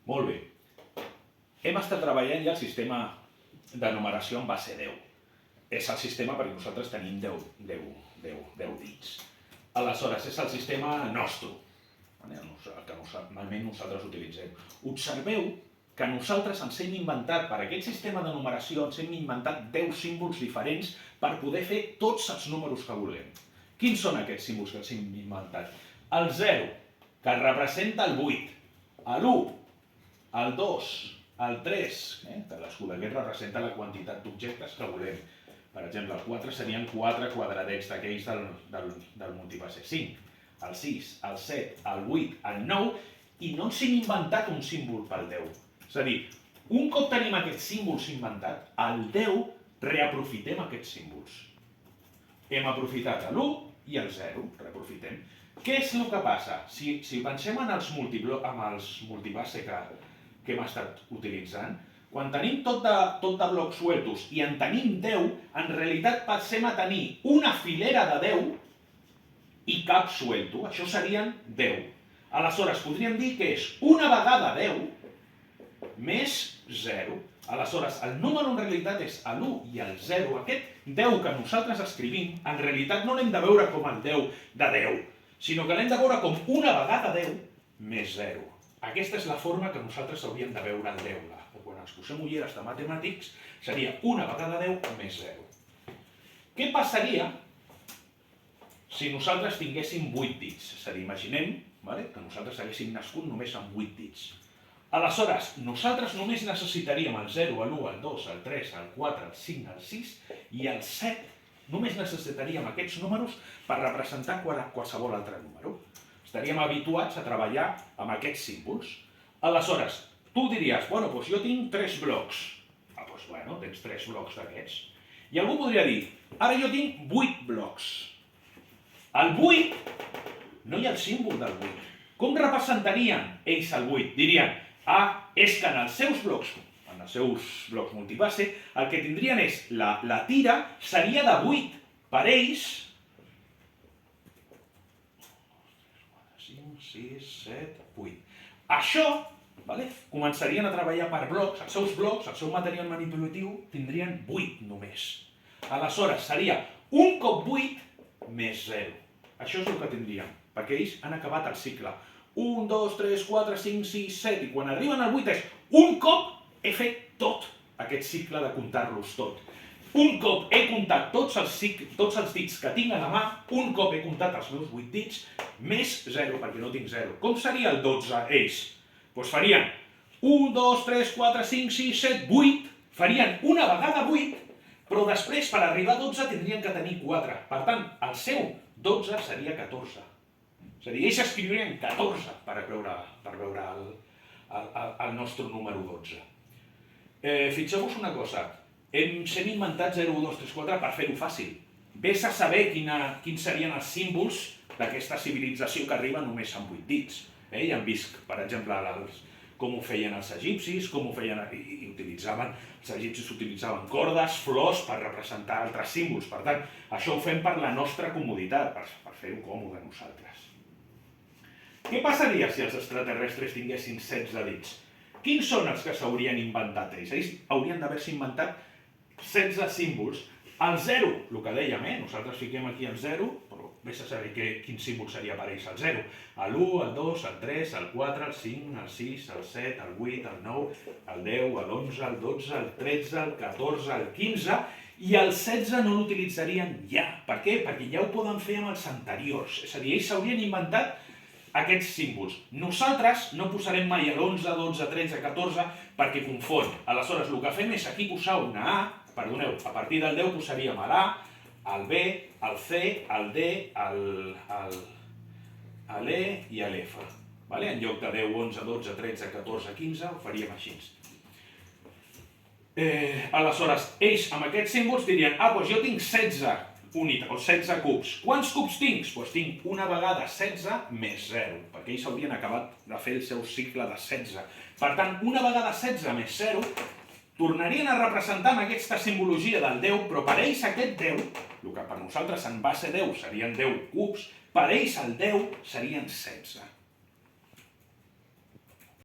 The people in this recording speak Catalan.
Molt bé. Hem estat treballant ja el sistema de numeració en base 10. És el sistema perquè nosaltres tenim 10 dits. Aleshores, és el sistema nostre, que normalment nosaltres utilitzem. Observeu que nosaltres ens hem inventat, per aquest sistema de numeració, ens hem inventat 10 símbols diferents per poder fer tots els números que vulguem. Quins són aquests símbols que ens hem inventat? El 0, que representa el 8, l'1, el 2, el 3, cadascú d'aquests representa la quantitat d'objectes que volem. Per exemple, el 4 serien 4 quadradets d'aquells del multibase 5, el 6, el 7, el 8, el 9, i no ens hem inventat un símbol pel 10. És a dir, un cop tenim aquests símbols inventats, al 10 reaprofitem aquests símbols. Hem aprofitat l'1 i el 0, reaprofitem. Què és el que passa? Si pensem en els multibase que hem estat utilitzant, quan tenim tot de blocs sueltos i en tenim 10, en realitat passem a tenir una filera de 10 i cap suelto. Això serien 10. Aleshores, podríem dir que és una vegada 10 més 0. Aleshores, el número en realitat és l'1 i el 0. Aquest 10 que nosaltres escrivim, en realitat no l'hem de veure com el 10 de 10, sinó que l'hem de veure com una vegada 10 més 0. Aquesta és la forma que nosaltres hauríem de veure el 10. Quan ens posem ulleres de matemàtics, seria una vegada 10 més 0. Què passaria si nosaltres tinguéssim 8 dits? És a dir, imaginem que nosaltres haguéssim nascut només amb 8 dits. Aleshores, nosaltres només necessitaríem el 0, l'1, el 2, el 3, el 4, el 5, el 6 i el 7. Només necessitaríem aquests números per representar qualsevol altre número. Estaríem habituats a treballar amb aquests símbols. Aleshores, tu diries, doncs jo tinc 3 blocs. Doncs tens 3 blocs d'aquests. I algú podria dir, ara jo tinc 8 blocs. El 8, no hi ha el símbol del 8. Com representarien ells el 8? Dirien, és que en els seus blocs multibase, el que tindrien és, la tira seria de 8. Per ells, 5, 6, 7, 8. Això, començarien a treballar per blocs, els seus blocs, el seu material manipulatiu, tindrien 8 només. Aleshores, seria 1 cop 8 més 0. Això és el que tindríem, perquè ells han acabat el cicle. 1, 2, 3, 4, 5, 6, 7, i quan arriben al 8 és un cop he fet tot aquest cicle de comptar-los tot. Un cop he comptat tots els dits que tinc a la mà, un cop he comptat els meus 8 dits, més 0, perquè no tinc 0. Com seria el 12 ells? Doncs farien 1, 2, 3, 4, 5, 6, 7, 8, farien una vegada 8, però després per arribar a 12 tindrien que tenir 4. Per tant, el seu 12 seria 14. És a dir, ells escriurien 14 per veure el nostre número 12. Fixeu-vos una cosa, hem inventat 0, 1, 2, 3, 4 per fer-ho fàcil. Vés a saber quins serien els símbols d'aquesta civilització que arriba només amb 8 dits. Ja hem vist, per exemple, com ho feien els egipcis, com ho feien i utilitzaven, els egipcis utilitzaven cordes, flors per representar altres símbols. Per tant, això ho fem per la nostra comoditat, per fer-ho còmode nosaltres. Què passaria si els extraterrestres tinguessin 16 dits? Quins són els que s'haurien inventat ells? Ells haurien d'haver-se inventat 16 símbols. El 0, el que dèiem, nosaltres fiquem aquí el 0, però vés a saber quin símbol seria per ells el 0. L'1, el 2, el 3, el 4, el 5, el 6, el 7, el 8, el 9, el 10, l'11, el 12, el 13, el 14, el 15, i el 16 no l'utilitzarien ja. Per què? Perquè ja ho poden fer amb els anteriors. És a dir, ells s'haurien inventat aquests símbols. Nosaltres no posarem mai l'11, 12, 13, 14 perquè confon. Aleshores, el que fem és aquí posar una A, perdoneu, a partir del 10 posaríem l'A, el B, el C, el D, l'E i l'F. En lloc de 10, 11, 12, 13, 14, 15, ho faríem així. Aleshores, ells amb aquests símbols dirien, doncs jo tinc 16 unitats, o 16 cubs. Quants cubs tinc? Doncs tinc una vegada 16 més 0, perquè ells haurien acabat de fer el seu cicle de 16. Per tant, una vegada 16 més 0, tornarien a representar amb aquesta simbologia del 10, però per ells aquest 10, el que per nosaltres en base 10 serien 10 cubs, per ells el 10 serien 16.